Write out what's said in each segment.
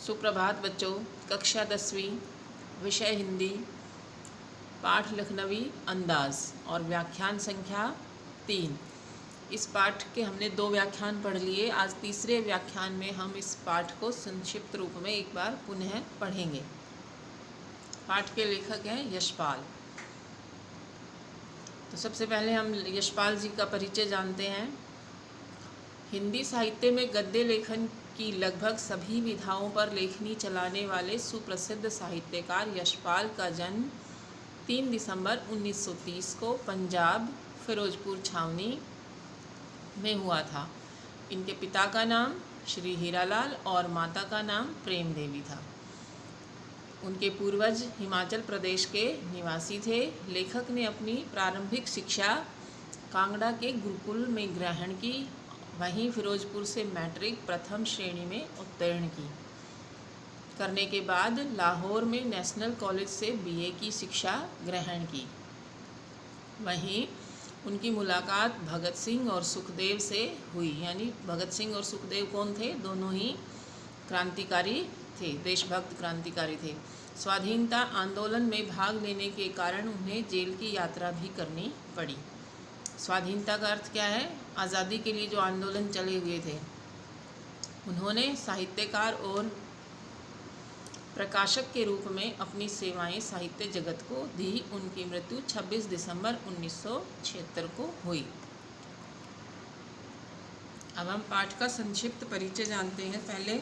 सुप्रभात बच्चों। कक्षा 10वीं, विषय हिंदी, पाठ लखनवी अंदाज और व्याख्यान संख्या 3। इस पाठ के हमने 2 व्याख्यान पढ़ लिए। आज तीसरे व्याख्यान में हम इस पाठ को संक्षिप्त रूप में एक बार पुनः पढ़ेंगे। पाठ के लेखक हैं यशपाल। तो सबसे पहले हम यशपाल जी का परिचय जानते हैं। हिंदी साहित्य में गद्य लेखन की लगभग सभी विधाओं पर लेखनी चलाने वाले सुप्रसिद्ध साहित्यकार यशपाल का जन्म 3 दिसंबर 1930 को पंजाब फिरोजपुर छावनी में हुआ था। इनके पिता का नाम श्री हीरालाल और माता का नाम प्रेम देवी था। उनके पूर्वज हिमाचल प्रदेश के निवासी थे। लेखक ने अपनी प्रारंभिक शिक्षा कांगड़ा के गुरुकुल में ग्रहण की, वहीं फिरोजपुर से मैट्रिक प्रथम श्रेणी में उत्तीर्ण करने के बाद लाहौर में नेशनल कॉलेज से बीए की शिक्षा ग्रहण की। वहीं उनकी मुलाकात भगत सिंह और सुखदेव से हुई। यानी भगत सिंह और सुखदेव कौन थे? दोनों ही क्रांतिकारी थे, देशभक्त क्रांतिकारी थे। स्वाधीनता आंदोलन में भाग लेने के कारण उन्हें जेल की यात्रा भी करनी पड़ी। स्वाधीनता का अर्थ क्या है? आज़ादी के लिए जो आंदोलन चले हुए थे। उन्होंने साहित्यकार और प्रकाशक के रूप में अपनी सेवाएं साहित्य जगत को दी। उनकी मृत्यु 26 दिसंबर 1976 को हुई। अब हम पाठ का संक्षिप्त परिचय जानते हैं। पहले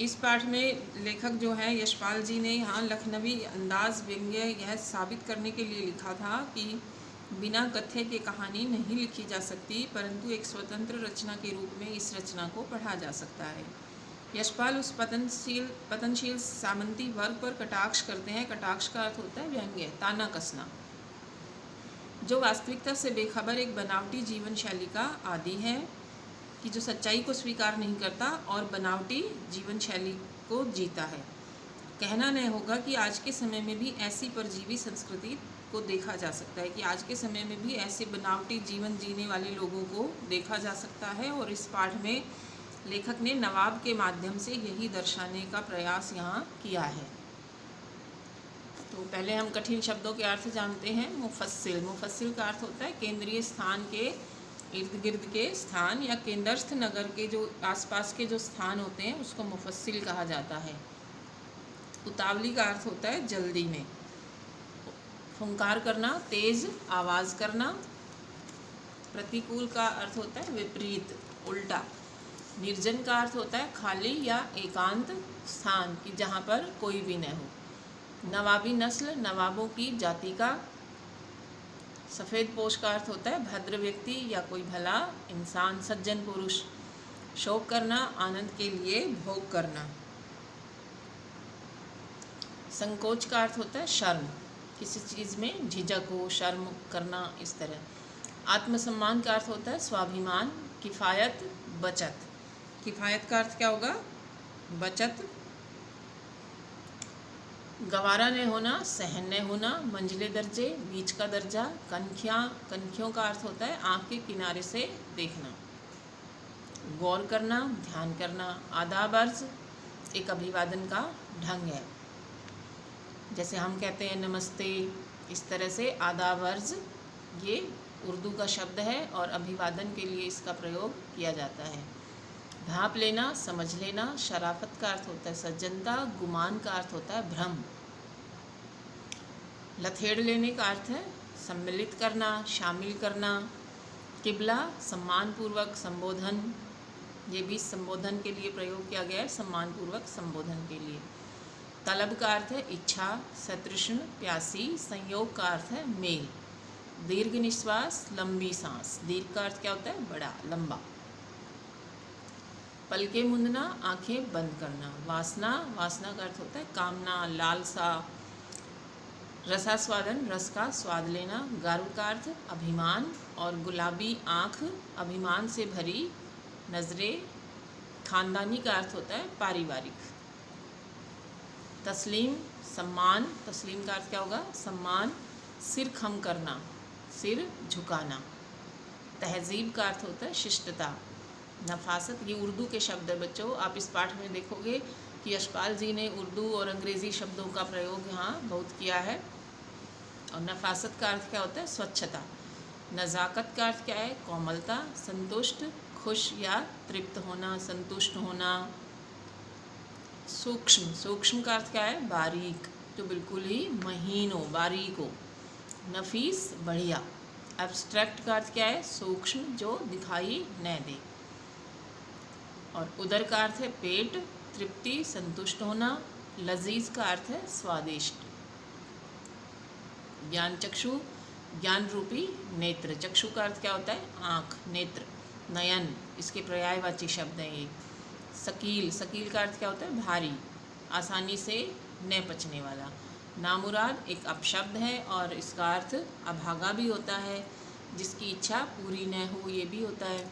इस पाठ में लेखक जो है यशपाल जी ने यहाँ लखनवी अंदाज व्यंग्य यह साबित करने के लिए लिखा था कि बिना कथ्य के कहानी नहीं लिखी जा सकती, परंतु एक स्वतंत्र रचना के रूप में इस रचना को पढ़ा जा सकता है। यशपाल उस पतनशील सामंती वर्ग पर कटाक्ष करते हैं। कटाक्ष का अर्थ होता है व्यंग्य, ताना कसना, जो वास्तविकता से बेखबर एक बनावटी जीवन शैली का आदी है, कि जो सच्चाई को स्वीकार नहीं करता और बनावटी जीवन शैली को जीता है। कहना नहीं होगा कि आज के समय में भी ऐसी परजीवी संस्कृति को देखा जा सकता है, कि आज के समय में भी ऐसे बनावटी जीवन जीने वाले लोगों को देखा जा सकता है। और इस पाठ में लेखक ने नवाब के माध्यम से यही दर्शाने का प्रयास यहाँ किया है। तो पहले हम कठिन शब्दों के अर्थ जानते हैं। मुफस्सिल। मुफस्सिल का अर्थ होता है केंद्रीय स्थान के इर्द गिर्द के स्थान या केंद्रस्थ नगर के जो आसपास के जो स्थान होते हैं उसको मुफस्सिल कहा जाता है। उतावली का अर्थ होता है जल्दी में। फुंकार करना, तेज आवाज़ करना। प्रतिकूल का अर्थ होता है विपरीत, उल्टा। निर्जन का अर्थ होता है खाली या एकांत स्थान, कि जहाँ पर कोई भी न हो। नवाबी नस्ल, नवाबों की जाति का। सफ़ेद पोश का अर्थ होता है भद्र व्यक्ति या कोई भला इंसान, सज्जन पुरुष। शोक करना, आनंद के लिए भोग करना। संकोच का अर्थ होता है शर्म, किसी चीज़ में झिझक हो, शर्म करना, इस तरह। आत्मसम्मान का अर्थ होता है स्वाभिमान। किफ़ायत, बचत। किफ़ायत का अर्थ क्या होगा? बचत। गवारा न होना, सहन न होना। मंझले दर्जे, बीच का दर्जा। कनखियों का अर्थ होता है आँख के किनारे से देखना। गौर करना, ध्यान करना। आदाब अर्ज एक अभिवादन का ढंग है। जैसे हम कहते हैं नमस्ते, इस तरह से आदाब अर्ज ये उर्दू का शब्द है और अभिवादन के लिए इसका प्रयोग किया जाता है। भाप लेना, समझ लेना। शराफत का अर्थ होता है सज्जनता। गुमान का अर्थ होता है भ्रम। लथेड़ लेने का अर्थ है सम्मिलित करना, शामिल करना। किबला सम्मानपूर्वक संबोधन, ये भी संबोधन के लिए प्रयोग किया गया है, सम्मानपूर्वक संबोधन के लिए। तलब का अर्थ है इच्छा, सतृष्ण, प्यासी। संयोग का अर्थ है मेल। दीर्घ निश्वास, लंबी सांस। दीर्घ का अर्थ क्या होता है? बड़ा, लंबा। पलके मुंदना, आंखें बंद करना। वासना, वासना का अर्थ होता है कामना, लालसा। रसास्वादन, रस का स्वाद लेना। गारू का अर्थ अभिमान और गुलाबी आँख, अभिमान से भरी नज़रें। खानदानी का अर्थ होता है पारिवारिक। तस्लीम, सम्मान। तस्लीम का अर्थ क्या होगा? सम्मान। सिर खम करना, सिर झुकाना। तहजीब का अर्थ होता है शिष्टता। नफासत ये उर्दू के शब्द है बच्चों। आप इस पाठ में देखोगे कि यशपाल जी ने उर्दू और अंग्रेज़ी शब्दों का प्रयोग यहाँ बहुत किया है। और नफासत का अर्थ क्या होता है? स्वच्छता। नज़ाकत का अर्थ क्या है? कोमलता, संतुष्ट, खुश या तृप्त होना, संतुष्ट होना। सूक्ष्म, सूक्ष्म का अर्थ क्या है? बारीक, जो बिल्कुल ही महीन हो, बारीक हो। नफीस, बढ़िया। एब्स्ट्रैक्ट का अर्थ क्या है? सूक्ष्म, जो दिखाई न दे। और उदर का अर्थ है पेट, तृप्ति, संतुष्ट होना। लजीज का अर्थ है स्वादिष्ट। ज्ञान चक्षु, ज्ञान रूपी नेत्र। चक्षु का अर्थ क्या होता है? आँख, नेत्र, नयन, इसके पर्यायवाची शब्द हैं ये। सकील, सकील का अर्थ क्या होता है? भारी, आसानी से न पचने वाला। नामुराद एक अपशब्द है और इसका अर्थ अभागा भी होता है, जिसकी इच्छा पूरी न हो, ये भी होता है।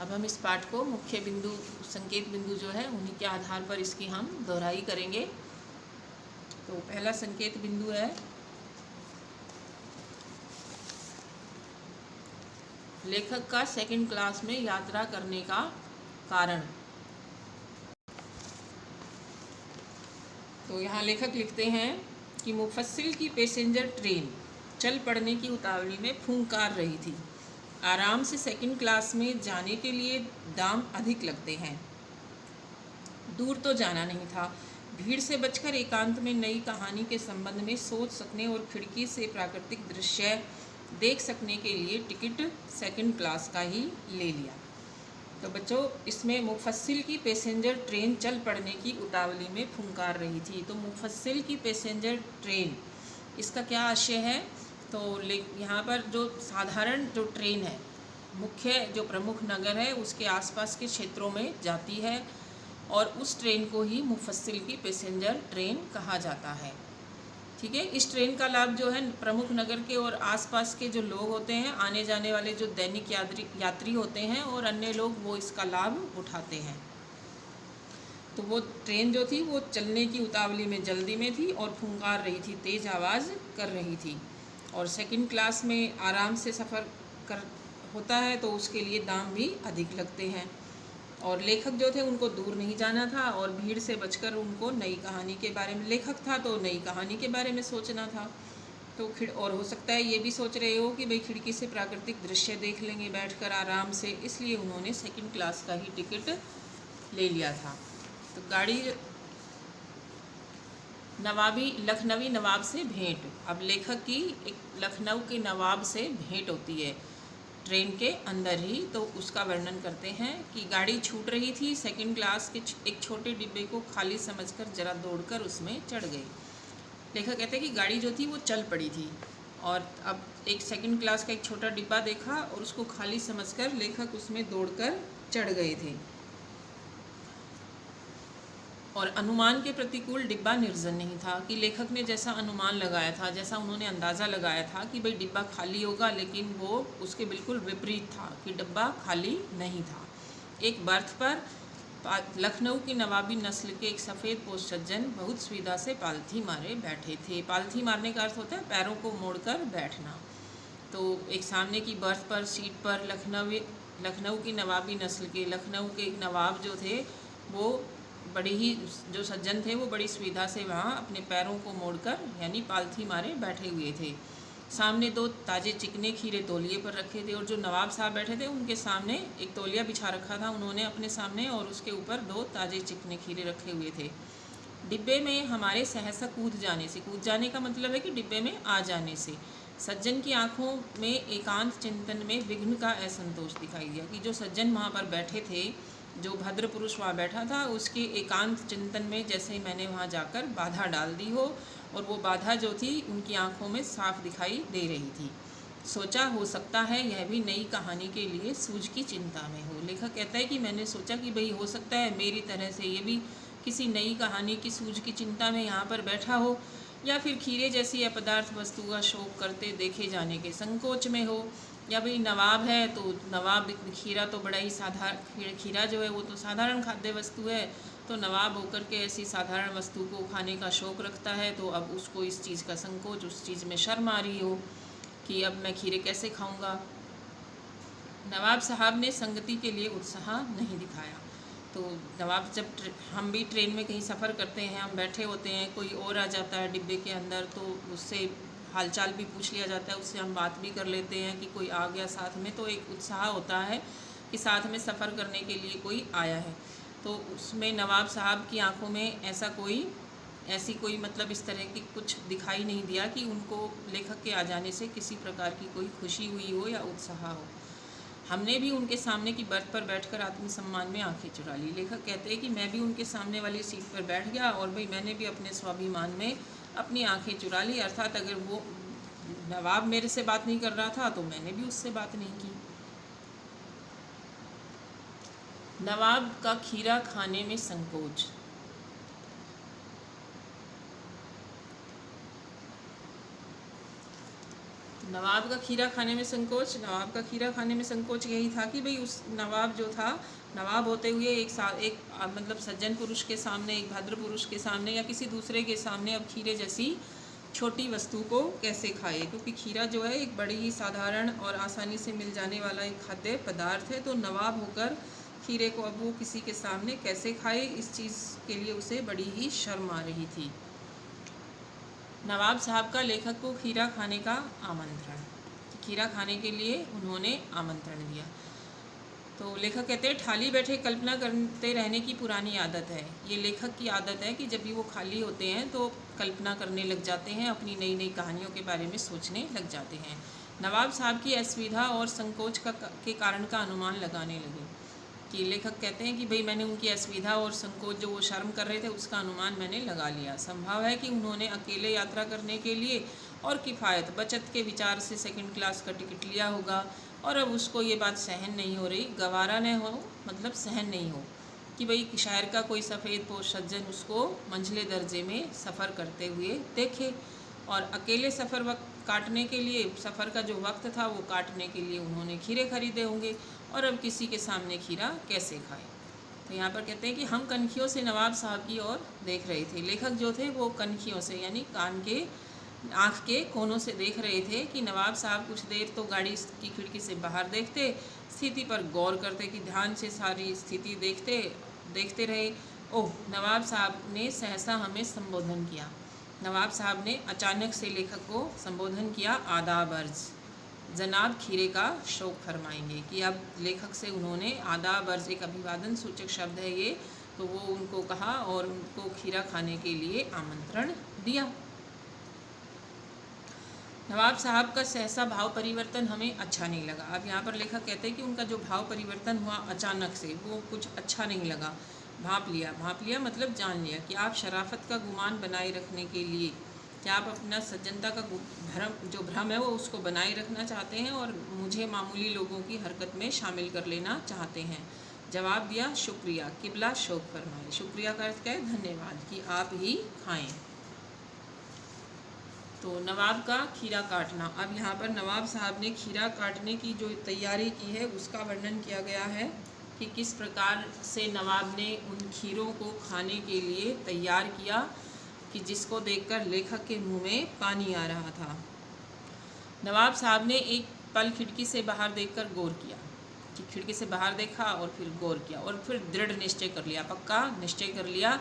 अब हम इस पाठ को मुख्य बिंदु, संकेत बिंदु जो है उन्हीं के आधार पर इसकी हम दोहराई करेंगे। तो पहला संकेत बिंदु है लेखक का सेकंड क्लास में यात्रा करने का कारण। तो यहाँ लेखक लिखते हैं कि मुफस्सिल की पैसेंजर ट्रेन चल पड़ने की उतावली में फूंकार रही थी। आराम से सेकंड क्लास में जाने के लिए दाम अधिक लगते हैं। दूर तो जाना नहीं था। भीड़ से बचकर एकांत में नई कहानी के संबंध में सोच सकने और खिड़की से प्राकृतिक दृश्य देख सकने के लिए टिकट सेकंड क्लास का ही ले लिया। तो बच्चों, इसमें मुफस्सिल की पैसेंजर ट्रेन चल पड़ने की उतावली में फुंकार रही थी। तो मुफस्सिल की पैसेंजर ट्रेन, इसका क्या आशय है? तो यहाँ पर जो साधारण जो ट्रेन है, मुख्य जो प्रमुख नगर है उसके आसपास के क्षेत्रों में जाती है और उस ट्रेन को ही मुफस्सिल की पैसेंजर ट्रेन कहा जाता है। ठीक है। इस ट्रेन का लाभ जो है प्रमुख नगर के और आसपास के जो लोग होते हैं, आने जाने वाले जो दैनिक यात्री होते हैं और अन्य लोग, वो इसका लाभ उठाते हैं। तो वो ट्रेन जो थी वो चलने की उतावली में जल्दी में थी और फुंकार रही थी, तेज़ आवाज़ कर रही थी। और सेकंड क्लास में आराम से सफ़र कर होता है तो उसके लिए दाम भी अधिक लगते हैं। और लेखक जो थे उनको दूर नहीं जाना था और भीड़ से बचकर उनको नई कहानी के बारे में, लेखक था तो नई कहानी के बारे में सोचना था। तो और हो सकता है ये भी सोच रहे हो कि भाई खिड़की से प्राकृतिक दृश्य देख लेंगे बैठकर आराम से, इसलिए उन्होंने सेकंड क्लास का ही टिकट ले लिया था। तो गाड़ी लखनवी नवाब से भेंट। अब लेखक की एक लखनऊ के नवाब से भेंट होती है ट्रेन के अंदर ही। तो उसका वर्णन करते हैं कि गाड़ी छूट रही थी, सेकंड क्लास के एक छोटे डिब्बे को खाली समझकर जरा दौड़कर उसमें चढ़ गए। लेखक कहते हैं कि गाड़ी जो थी वो चल पड़ी थी और अब एक सेकंड क्लास का एक छोटा डिब्बा देखा और उसको खाली समझकर लेखक उसमें दौड़कर चढ़ गए थे। और अनुमान के प्रतिकूल डिब्बा निर्जन नहीं था, कि लेखक ने जैसा अनुमान लगाया था, जैसा उन्होंने अंदाज़ा लगाया था कि भाई डिब्बा खाली होगा, लेकिन वो उसके बिल्कुल विपरीत था कि डिब्बा खाली नहीं था। एक बर्थ पर लखनऊ की नवाबी नस्ल के एक सफ़ेद पोश सज्जन बहुत सुविधा से पालथी मारे बैठे थे। पालथी मारने का अर्थ होता है पैरों को मोड़कर बैठना। तो एक सामने की बर्थ पर सीट पर लखनऊ की नवाबी नस्ल के, लखनऊ के एक नवाब जो थे वो बड़ी ही, जो सज्जन थे वो बड़ी सुविधा से वहाँ अपने पैरों को मोड़कर यानी पालथी मारे बैठे हुए थे। सामने दो ताजे चिकने खीरे तौलिए पर रखे थे और जो नवाब साहब बैठे थे उनके सामने एक तौलिया बिछा रखा था उन्होंने अपने सामने, और उसके ऊपर दो ताजे चिकने खीरे रखे हुए थे। डिब्बे में हमारे सहसा कूद जाने का मतलब है कि डिब्बे में आ जाने से सज्जन की आंखों में एकांत चिंतन में विघ्न का असंतोष दिखाई दिया। कि जो सज्जन वहाँ पर बैठे थे, जो भद्र पुरुष वहाँ बैठा था, उसके एकांत चिंतन में जैसे मैंने वहाँ जाकर बाधा डाल दी हो, और वो बाधा जो थी उनकी आंखों में साफ दिखाई दे रही थी। सोचा हो सकता है यह भी नई कहानी के लिए सूझ की चिंता में हो। लेखक कहता है कि मैंने सोचा कि भाई हो सकता है मेरी तरह से ये भी किसी नई कहानी की सूझ की चिंता में यहाँ पर बैठा हो, या फिर खीरे जैसी अपदार्थ वस्तु का शौक करते देखे जाने के संकोच में हो, या भाई नवाब है तो नवाब, खीरा तो बड़ा ही साधारण, खीरा जो है वो तो साधारण खाद्य वस्तु है, तो नवाब होकर के ऐसी साधारण वस्तु को खाने का शौक़ रखता है, तो अब उसको इस चीज़ का संकोच, उस चीज़ में शर्म आ रही हो कि अब मैं खीरे कैसे खाऊंगा। नवाब साहब ने संगति के लिए उत्साह नहीं दिखाया। तो नवाब जब हम भी ट्रेन में कहीं सफ़र करते हैं, हम बैठे होते हैं, कोई और आ जाता है डिब्बे के अंदर, तो उससे हालचाल भी पूछ लिया जाता है, उससे हम बात भी कर लेते हैं कि कोई आ गया साथ में, तो एक उत्साह होता है कि साथ में सफ़र करने के लिए कोई आया है। तो उसमें नवाब साहब की आंखों में ऐसी कोई मतलब इस तरह की कुछ दिखाई नहीं दिया कि उनको लेखक के आ जाने से किसी प्रकार की कोई खुशी हुई हो या उत्साह हो। हमने भी उनके सामने की बर्थ पर बैठकर आत्मसम्मान में आंखें चुरा ली। लेखक कहते हैं कि मैं भी उनके सामने वाली सीट पर बैठ गया और भाई मैंने भी अपने स्वाभिमान में अपनी आंखें चुरा ली। अर्थात अगर वो नवाब मेरे से बात नहीं कर रहा था तो मैंने भी उससे बात नहीं की। नवाब का खीरा खाने में संकोच। नवाब का खीरा खाने में संकोच, नवाब का खीरा खाने में संकोच यही था कि भाई उस नवाब जो था, नवाब होते हुए एक मतलब सज्जन पुरुष के सामने, एक भद्र पुरुष के सामने या किसी दूसरे के सामने अब खीरे जैसी छोटी वस्तु को कैसे खाए, क्योंकि खीरा जो है एक बड़ी ही साधारण और आसानी से मिल जाने वाला एक खाद्य पदार्थ है। तो नवाब होकर खीरे को अब वो किसी के सामने कैसे खाए, इस चीज़ के लिए उसे बड़ी ही शर्म आ रही थी। नवाब साहब का लेखक को खीरा खाने का आमंत्रण, खीरा खाने के लिए उन्होंने आमंत्रण दिया। तो लेखक कहते हैं ठाली बैठे कल्पना करते रहने की पुरानी आदत है। ये लेखक की आदत है कि जब भी वो खाली होते हैं तो कल्पना करने लग जाते हैं, अपनी नई नई कहानियों के बारे में सोचने लग जाते हैं। नवाब साहब की असुविधा और संकोच के कारण का अनुमान लगाने लगे। कि लेखक कहते हैं कि भाई मैंने उनकी असुविधा और संकोच, जो वो शर्म कर रहे थे, उसका अनुमान मैंने लगा लिया। संभव है कि उन्होंने अकेले यात्रा करने के लिए और किफ़ायत बचत के विचार से सेकंड क्लास का टिकट लिया होगा और अब उसको ये बात सहन नहीं हो रही, गवारा न हो मतलब सहन नहीं हो कि भाई शहर का कोई सफ़ेद पोश सज्जन उसको मंझले दर्जे में सफ़र करते हुए देखे। और अकेले सफ़र वक्त काटने के लिए, सफ़र का जो वक्त था वो काटने के लिए उन्होंने खीरे खरीदे होंगे और अब किसी के सामने खीरा कैसे खाए। तो यहाँ पर कहते हैं कि हम कनखियों से नवाब साहब की ओर देख रहे थे। लेखक जो थे वो कनखियों से यानी कान के, आँख के कोनों से देख रहे थे कि नवाब साहब कुछ देर तो गाड़ी की खिड़की से बाहर देखते, स्थिति पर गौर करते कि ध्यान से सारी स्थिति देखते रहे। ओह, नवाब साहब ने सहसा हमें संबोधन किया। नवाब साहब ने अचानक से लेखक को संबोधन किया, आदाब अर्ज़, जनाब खीरे का शौक़ फरमाएंगे। कि अब लेखक से उन्होंने आदाब अर्ज़, एक अभिवादन सूचक शब्द है ये, तो वो उनको कहा और उनको खीरा खाने के लिए आमंत्रण दिया। नवाब साहब का सहसा भाव परिवर्तन हमें अच्छा नहीं लगा। अब यहाँ पर लेखक कहते हैं कि उनका जो भाव परिवर्तन हुआ अचानक से, वो कुछ अच्छा नहीं लगा। भांप लिया मतलब जान लिया कि आप शराफत का गुमान बनाए रखने के लिए, कि आप अपना सज्जनता का भ्रम है वो उसको बनाए रखना चाहते हैं और मुझे मामूली लोगों की हरकत में शामिल कर लेना चाहते हैं। जवाब दिया, शुक्रिया, किबला शौक़ फरमाए। शुक्रिया का अर्थ क्या है? धन्यवाद, कि आप ही खाएं। तो नवाब का खीरा काटना। अब यहाँ पर नवाब साहब ने खीरा काटने की जो तैयारी की है उसका वर्णन किया गया है कि किस प्रकार से नवाब ने उन खीरों को खाने के लिए तैयार किया, कि जिसको देखकर लेखक के मुंह में पानी आ रहा था। नवाब साहब ने एक पल खिड़की से बाहर देखकर गौर किया, कि खिड़की से बाहर देखा और फिर गौर किया और फिर दृढ़ निश्चय कर लिया, पक्का निश्चय कर लिया।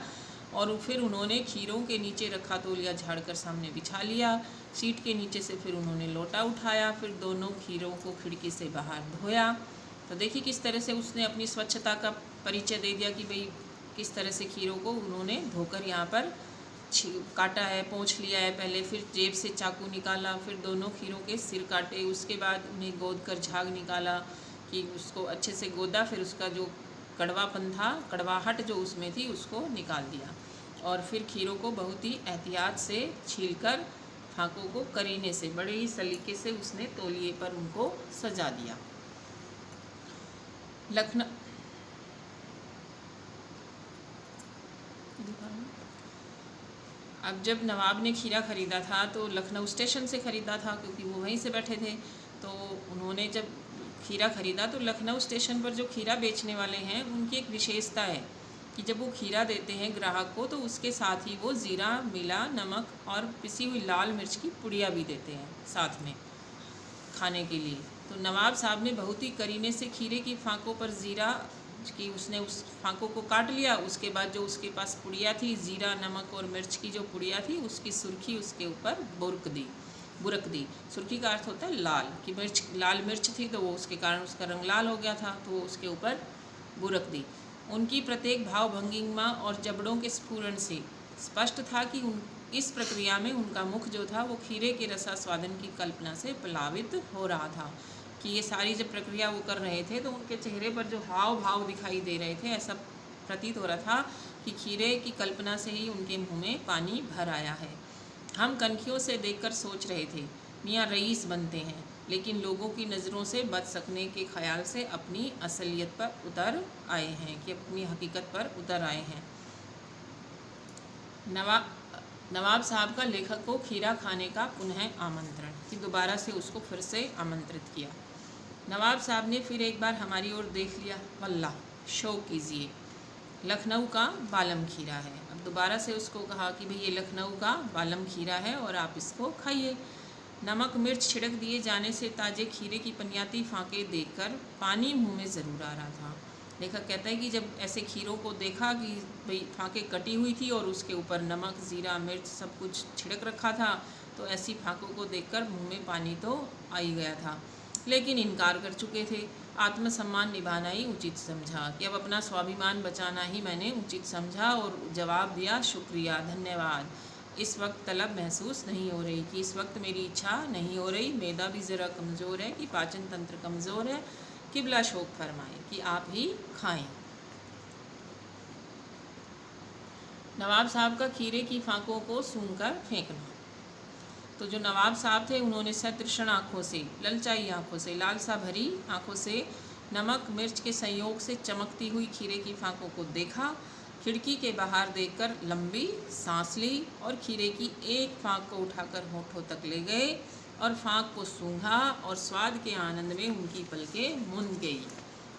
और फिर उन्होंने खीरों के नीचे रखा तौलिया झाड़कर सामने बिछा लिया। सीट के नीचे से फिर उन्होंने लोटा उठाया, फिर दोनों खीरों को खिड़की से बाहर धोया। तो देखिए किस तरह से उसने अपनी स्वच्छता का परिचय दे दिया कि भाई किस तरह से खीरों को उन्होंने धोकर यहाँ पर काटा है, पोंछ लिया है पहले, फिर जेब से चाकू निकाला, फिर दोनों खीरों के सिर काटे, उसके बाद उन्हें गोद कर झाग निकाला, कि उसको अच्छे से गोदा, फिर उसका जो कड़वापन था, कड़वाहट जो उसमें थी, उसको निकाल दिया और फिर खीरों को बहुत ही एहतियात से छीलकर फाकों को करीने से बड़े ही सलीके से उसने तौलिए पर उनको सजा दिया। लखनऊ, अब जब नवाब ने खीरा ख़रीदा था तो लखनऊ स्टेशन से ख़रीदा था, क्योंकि वो वहीं से बैठे थे। तो उन्होंने जब खीरा ख़रीदा तो लखनऊ स्टेशन पर जो खीरा बेचने वाले हैं उनकी एक विशेषता है कि जब वो खीरा देते हैं ग्राहक को तो उसके साथ ही वो ज़ीरा, मिला, नमक और पिसी हुई लाल मिर्च की पुड़िया भी देते हैं साथ में खाने के लिए। तो नवाब साहब ने बहुत ही करीने से खीरे की फांकों पर ज़ीरा कि उसने उस फांकों को काट लिया। उसके बाद जो उसके पास पुड़िया थी, ज़ीरा, नमक और मिर्च की जो पुड़िया थी, उसकी सुर्खी उसके ऊपर बुरक दी। सुर्खी का अर्थ होता है लाल, कि लाल मिर्च थी तो वो उसके कारण उसका रंग लाल हो गया था, तो वो उसके ऊपर बुरक दी। उनकी प्रत्येक भाव भंगिमा और जबड़ों के स्फुरण से स्पष्ट था कि इस प्रक्रिया में उनका मुख जो था वो खीरे के रसास्वादन की कल्पना से प्लावित हो रहा था। कि ये सारी जब प्रक्रिया वो कर रहे थे तो उनके चेहरे पर जो हाव भाव दिखाई दे रहे थे, ऐसा प्रतीत हो रहा था कि खीरे की कल्पना से ही उनके मुंह में पानी भर आया है। हम कनखियों से देखकर सोच रहे थे मियाँ रईस बनते हैं, लेकिन लोगों की नज़रों से बच सकने के ख्याल से अपनी असलियत पर उतर आए हैं, कि अपनी हकीकत पर उतर आए हैं। नवाब साहब का लेखक को खीरा खाने का पुनः आमंत्रण, कि दोबारा से उसको फिर से आमंत्रित किया। नवाब साहब ने फिर एक बार हमारी ओर देख लिया। वल्लाह, शौक कीजिए, लखनऊ का बालम खीरा है। अब दोबारा से उसको कहा कि भाई ये लखनऊ का बालम खीरा है और आप इसको खाइए। नमक मिर्च छिड़क दिए जाने से ताजे खीरे की पनियाती फांके देखकर पानी मुंह में ज़रूर आ रहा था। लेखक कहता है कि जब ऐसे खीरों को देखा कि भाई फांके कटी हुई थी और उसके ऊपर नमक, ज़ीरा, मिर्च सब कुछ छिड़क रखा था, तो ऐसी फांकों को देखकर मुंह में पानी तो आ ही गया था, लेकिन इनकार कर चुके थे। आत्मसम्मान निभाना ही उचित समझा, कि अब अपना स्वाभिमान बचाना ही मैंने उचित समझा और जवाब दिया, शुक्रिया, धन्यवाद। इस वक्त तलब महसूस नहीं हो रही, कि इस वक्त मेरी इच्छा नहीं हो रही, मैदा भी ज़रा कमज़ोर है, कि पाचन तंत्र कमज़ोर है। किबला शौक फरमाए कि आप ही खाएं। नवाब साहब का खीरे की फांकों को सूंघकर फेंकना। तो जो नवाब साहब थे उन्होंने सतृषण आँखों से, ललचाई आँखों से, लालसा भरी आँखों से नमक मिर्च के संयोग से चमकती हुई खीरे की फांकों को देखा। खिड़की के बाहर देखकर लंबी सांस ली और खीरे की एक फांक को उठाकर होठों तक ले गए और फांक को सूंघा और स्वाद के आनंद में उनकी पलकें मुंद गई,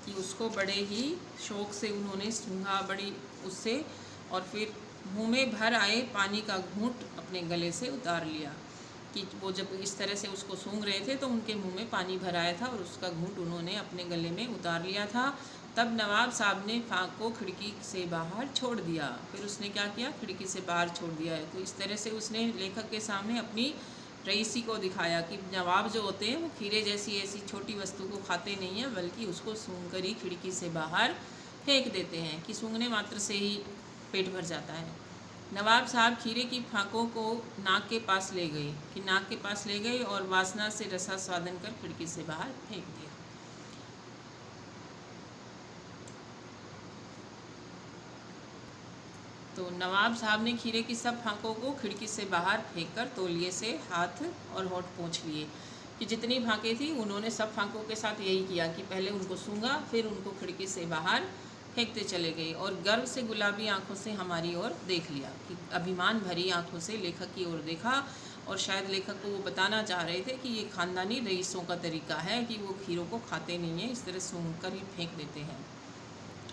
कि उसको बड़े ही शौक़ से उन्होंने सूंघा, बड़ी उससे, और फिर मुंह में भर आए पानी का घूंट अपने गले से उतार लिया। कि वो जब इस तरह से उसको सूंघ रहे थे तो उनके मुंह में पानी भर आया था और उसका घूंट उन्होंने अपने गले में उतार लिया था। तब नवाब साहब ने फांक को खिड़की से बाहर छोड़ दिया। फिर उसने क्या किया, खिड़की से बाहर छोड़ दिया है। तो इस तरह से उसने लेखक के सामने अपनी रईसी को दिखाया कि नवाब जो होते हैं वो खीरे जैसी ऐसी छोटी वस्तु को खाते नहीं हैं, बल्कि उसको सूंघ कर ही खिड़की से बाहर फेंक देते हैं, कि सूंघने मात्र से ही पेट भर जाता है। नवाब साहब खीरे की फांकों को नाक के पास ले गए, कि नाक के पास ले गए और वासना से रसास्वादन कर खिड़की से बाहर फेंक दिया। तो नवाब साहब ने खीरे की सब फांकों को खिड़की से बाहर फेंककर तौलिए से हाथ और होठ पोंछ लिए, कि जितनी फांकें थी उन्होंने सब फांकों के साथ यही किया, कि पहले उनको सूंघा, फिर उनको खिड़की से बाहर फेंकते चले गए और गर्व से गुलाबी आंखों से हमारी ओर देख लिया, कि अभिमान भरी आंखों से लेखक की ओर देखा। और शायद लेखक को वो बताना चाह रहे थे कि ये ख़ानदानी रईसों का तरीका है, कि वो खीरों को खाते नहीं हैं, इस तरह सूंघ कर ही फेंक देते हैं।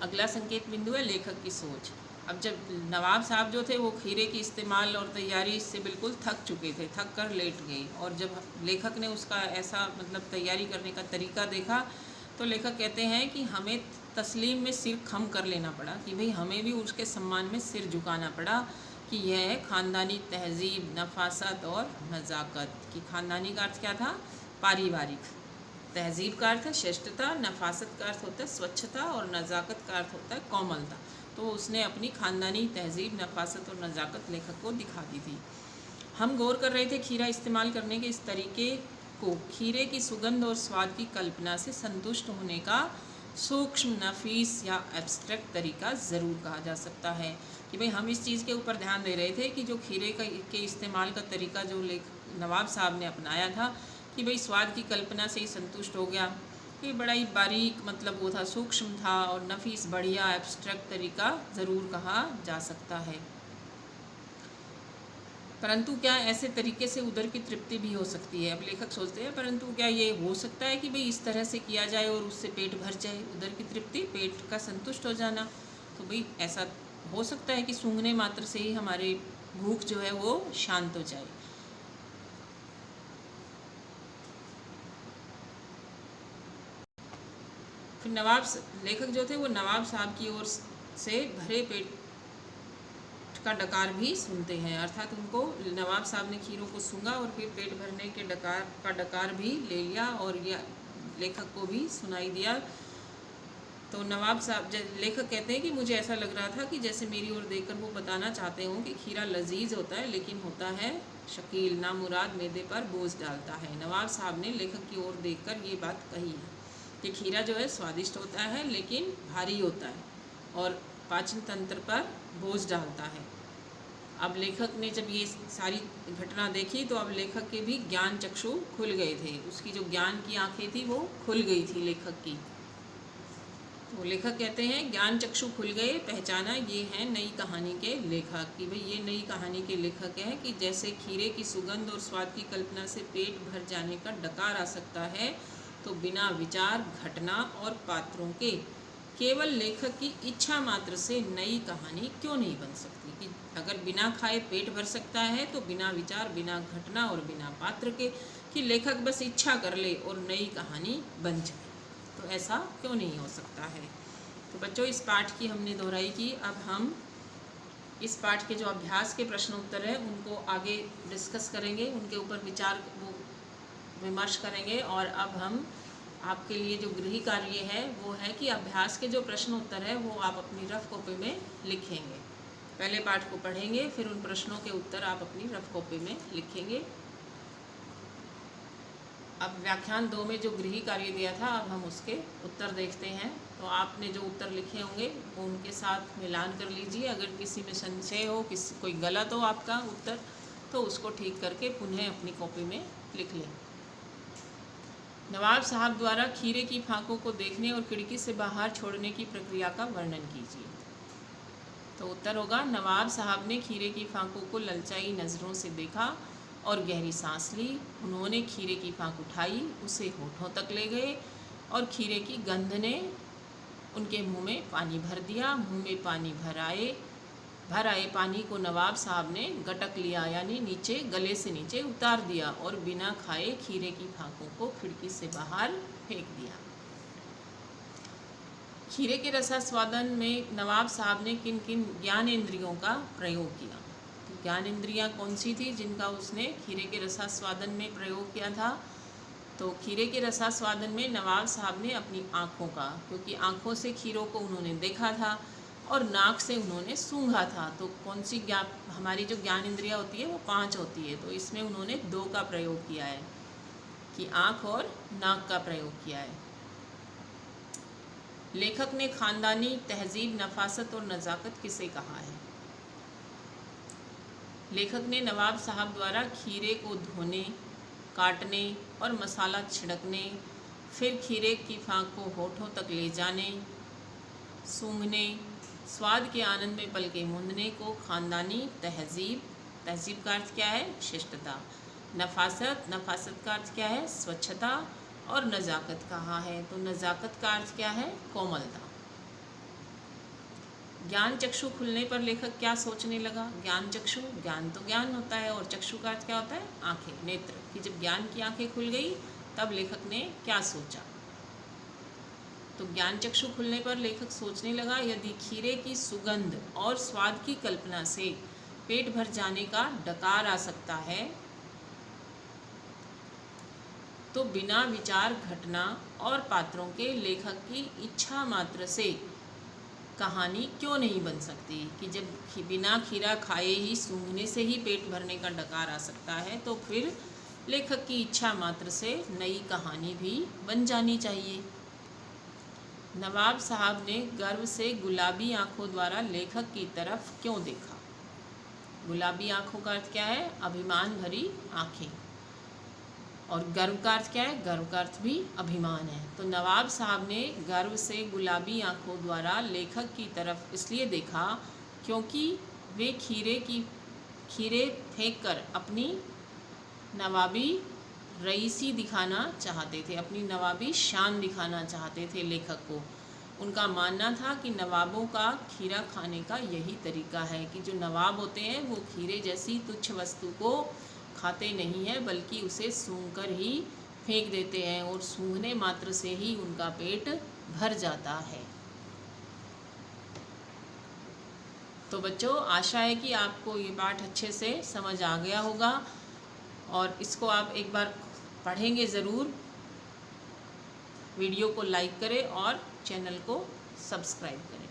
अगला संकेत बिंदु है लेखक की सोच। अब जब नवाब साहब जो थे वो खीरे की इस्तेमाल और तैयारी से बिल्कुल थक चुके थे, थक कर लेट गए, और जब लेखक ने उसका ऐसा मतलब तैयारी करने का तरीका देखा तो लेखक कहते हैं कि हमें तस्लीम में सिर खम कर लेना पड़ा, कि भाई हमें भी उसके सम्मान में सिर झुकाना पड़ा, कि यह है ख़ानदानी तहजीब, नफासत और नज़ाकत। कि ख़ानदानी का अर्थ क्या था, पारिवारिक, तहजीब का अर्थ है श्रेष्ठता, नफासत का अर्थ होता है स्वच्छता और नज़ाकत का अर्थ होता है कोमलता। तो उसने अपनी ख़ानदानी तहजीब, नफासत और नज़ाकत लेखक को दिखा दी थी। हम गौर कर रहे थे खीरा इस्तेमाल करने के इस तरीके को खीरे की सुगंध और स्वाद की कल्पना से संतुष्ट होने का सूक्ष्म, नफीस या एब्स्ट्रैक्ट तरीका ज़रूर कहा जा सकता है। कि भाई हम इस चीज़ के ऊपर ध्यान दे रहे थे कि जो खीरे के इस्तेमाल का तरीका जो नवाब साहब ने अपनाया था, कि भाई स्वाद की कल्पना से ही संतुष्ट हो गया, ये बड़ा ही बारीक मतलब वो था, सूक्ष्म था और नफीस, बढ़िया, एब्स्ट्रैक्ट तरीका ज़रूर कहा जा सकता है। परंतु क्या ऐसे तरीके से उदर की तृप्ति भी हो सकती है? अब लेखक सोचते हैं परंतु क्या ये हो सकता है कि भाई इस तरह से किया जाए और उससे पेट भर जाए, उदर की तृप्ति, पेट का संतुष्ट हो जाना। तो भाई ऐसा हो सकता है कि सूंघने मात्र से ही हमारी भूख जो है वो शांत हो जाए। फिर लेखक जो थे वो नवाब साहब की ओर से भरे पेट का डकार भी सुनते हैं, अर्थात उनको नवाब साहब ने खीरों को सूंघा और फिर पेट भरने के डकार भी ले लिया और यह लेखक को भी सुनाई दिया। तो नवाब साहब लेखक कहते हैं कि मुझे ऐसा लग रहा था कि जैसे मेरी ओर देखकर वो बताना चाहते हों कि खीरा लजीज होता है लेकिन होता है शकील, नामुराद मैदे पर बोझ डालता है। नवाब साहब ने लेखक की ओर देखकर ये बात कही है कि खीरा जो है स्वादिष्ट होता है लेकिन भारी होता है और पाचन तंत्र पर बोझ डालता है। अब लेखक ने जब ये सारी घटना देखी तो अब लेखक के भी ज्ञान चक्षु खुल गए थे, उसकी जो ज्ञान की आंखें थी वो खुल गई थी लेखक की। तो लेखक कहते हैं ज्ञान चक्षु खुल गए, पहचाना ये हैं नई कहानी के लेखक कि भाई ये नई कहानी के लेखक हैं कि जैसे खीरे की सुगंध और स्वाद की कल्पना से पेट भर जाने का डकार आ सकता है, तो बिना विचार, घटना और पात्रों के केवल लेखक की इच्छा मात्र से नई कहानी क्यों नहीं बन सकती। कि अगर बिना खाए पेट भर सकता है तो बिना विचार, बिना घटना और बिना पात्र के कि लेखक बस इच्छा कर ले और नई कहानी बन जाए, तो ऐसा क्यों नहीं हो सकता है। तो बच्चों इस पाठ की हमने दोहराई की। अब हम इस पाठ के जो अभ्यास के प्रश्न उत्तर हैं उनको आगे डिस्कस करेंगे, उनके ऊपर विचार विमर्श करेंगे। और अब हम आपके लिए जो गृह कार्य है वो है कि अभ्यास के जो प्रश्न उत्तर है वो आप अपनी रफ कॉपी में लिखेंगे। पहले पाठ को पढ़ेंगे, फिर उन प्रश्नों के उत्तर आप अपनी रफ कॉपी में लिखेंगे। अब व्याख्यान 2 में जो गृह कार्य दिया था अब हम उसके उत्तर देखते हैं। तो आपने जो उत्तर लिखे होंगे वो उनके साथ मिलान कर लीजिए। अगर किसी में संशय हो, कोई गलत हो आपका उत्तर, तो उसको ठीक करके पुनः अपनी कॉपी में लिख लें। नवाब साहब द्वारा खीरे की फांकों को देखने और खिड़की से बाहर छोड़ने की प्रक्रिया का वर्णन कीजिए। तो उत्तर होगा नवाब साहब ने खीरे की फांकों को ललचाई नज़रों से देखा और गहरी सांस ली। उन्होंने खीरे की फांक उठाई, उसे होठों तक ले गए और खीरे की गंध ने उनके मुंह में पानी भर दिया। मुंह में पानी भर आए पानी को नवाब साहब ने गटक लिया, यानी नीचे, गले से नीचे उतार दिया और बिना खाए खीरे की फांकों को खिड़की से बाहर फेंक दिया। खीरे के रसास्वादन में नवाब साहब ने किन किन ज्ञानेंद्रियों का प्रयोग किया। ज्ञान इंद्रियाँ कौन सी थी जिनका उसने खीरे के रसास्वादन में प्रयोग किया था। तो खीरे के रसास्वादन में नवाब साहब ने अपनी आँखों का, क्योंकि आँखों से खीरों को उन्होंने देखा था और नाक से उन्होंने सूंघा था। तो कौन सी हमारी जो ज्ञान इंद्रियाँ होती है वो 5 होती है, तो इसमें उन्होंने 2 का प्रयोग किया है कि आँख और नाक का प्रयोग किया है। लेखक ने खानदानी तहजीब, नफासत और नज़ाकत किसे कहा है। लेखक ने नवाब साहब द्वारा खीरे को धोने, काटने और मसाला छिड़कने, फिर खीरे की फांक को होठों तक ले जाने, सूंघने, स्वाद के आनंद में पलके मूंदने को खानदानी तहजीब का अर्थ क्या है, शिष्टता, नफासत का अर्थ क्या है, स्वच्छता, और नज़ाकत कहा है। तो नज़ाकत का अर्थ क्या है, कोमलता। ज्ञान चक्षु खुलने पर लेखक क्या सोचने लगा। ज्ञान चक्षु, ज्ञान तो ज्ञान होता है और चक्षु का अर्थ क्या होता है, आंखें, नेत्र। कि जब ज्ञान की आंखें खुल गई तब लेखक ने क्या सोचा। तो ज्ञान चक्षु खुलने पर लेखक सोचने लगा, यदि खीरे की सुगंध और स्वाद की कल्पना से पेट भर जाने का डकार आ सकता है, तो बिना विचार, घटना और पात्रों के लेखक की इच्छा मात्र से कहानी क्यों नहीं बन सकती। कि जब बिना खीरा खाए ही, सूंघने से ही पेट भरने का डकार आ सकता है, तो फिर लेखक की इच्छा मात्र से नई कहानी भी बन जानी चाहिए। नवाब साहब ने गर्व से गुलाबी आंखों द्वारा लेखक की तरफ क्यों देखा। गुलाबी आंखों का अर्थ क्या है, अभिमान भरी आंखें। और गर्व का अर्थ क्या है, गर्व का अर्थ भी अभिमान है। तो नवाब साहब ने गर्व से गुलाबी आंखों द्वारा लेखक की तरफ इसलिए देखा क्योंकि वे खीरे फेंककर अपनी नवाबी रईसी दिखाना चाहते थे, अपनी नवाबी शान दिखाना चाहते थे लेखक को। उनका मानना था कि नवाबों का खीरा खाने का यही तरीका है कि जो नवाब होते हैं वो खीरे जैसी तुच्छ वस्तु को खाते नहीं हैं, बल्कि उसे सूंघकर ही फेंक देते हैं और सूंघने मात्र से ही उनका पेट भर जाता है। तो बच्चों, आशा है कि आपको ये पाठ अच्छे से समझ आ गया होगा और इसको आप एक बार पढ़ेंगे ज़रूर। वीडियो को लाइक करें और चैनल को सब्सक्राइब करें।